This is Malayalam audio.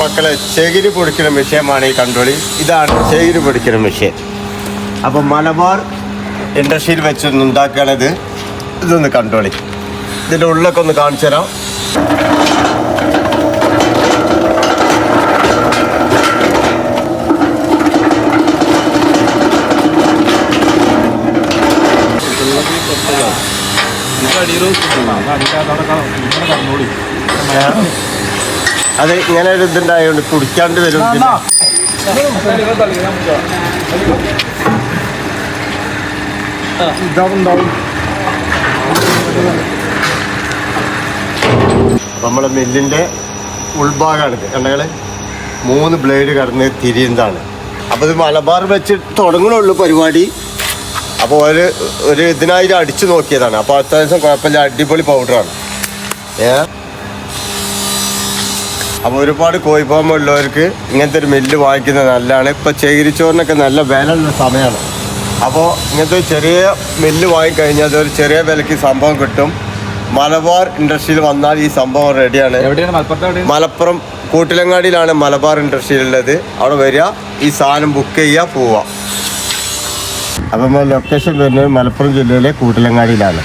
മക്കളെ ചകിരി പൊടിക്കുന്ന മെഷീനാണ് ഈ കണ്ടോളി. ഇതാണ് ചകിരി പൊടിക്കുന്ന മെഷീൻ. അപ്പോൾ മലബാർ ഇൻഡസ്ട്രിയിൽ വെച്ചൊന്ന് ഉണ്ടാക്കുകയാണിത്. ഇതൊന്ന് കണ്ടോളി. ഇതിൻ്റെ ഉള്ളിലൊക്കെ ഒന്ന് കാണിച്ചു തരാം. അത് ഇങ്ങനെ ഒരു ഇതുണ്ടായതുകൊണ്ട് കുടിക്കാണ്ട് വരും. നമ്മളെ മില്ലിൻ്റെ ഉൾഭാഗമാണ് കണ്ടകള് 3 ബ്ലേഡ് കടന്ന് തിരിയുന്നതാണ്. അപ്പോൾ ഇത് മലബാർ വെച്ച് തുടങ്ങണുള്ളൂ പരിപാടി. അപ്പോൾ ഒരു ഇതിനായിട്ട് അടിച്ചു നോക്കിയതാണ്. അപ്പോൾ അത്യാവശ്യം കുഴപ്പമില്ല, അടിപൊളി പൗഡറാണ്. അപ്പോൾ ഒരുപാട് കോഴിഫാമുള്ളവർക്ക് ഇങ്ങനത്തെ ഒരു മില്ല് വാങ്ങിക്കുന്നത് നല്ലതാണ്. ഇപ്പോൾ ചകിരിച്ചോറിനൊക്കെ നല്ല വിലയുള്ള സമയമാണ്. അപ്പോൾ ഇങ്ങനത്തെ ചെറിയ മില്ല് വാങ്ങിക്കഴിഞ്ഞാൽ അതൊരു ചെറിയ വിലയ്ക്ക് സംഭവം കിട്ടും. മലബാർ ഇൻഡസ്ട്രിയിൽ വന്നാൽ ഈ സംഭവം റെഡിയാണ്. മലപ്പുറം കൂട്ടിലങ്ങാടിയിലാണ് മലബാർ ഇൻഡസ്ട്രിയിലുള്ളത്. അവിടെ വരിക, ഈ സാധനം ബുക്ക് ചെയ്യുക, പോവുക. അപ്പം ലൊക്കേഷൻ വരുന്നത് മലപ്പുറം ജില്ലയിലെ കൂട്ടിലങ്ങാടിയിലാണ്.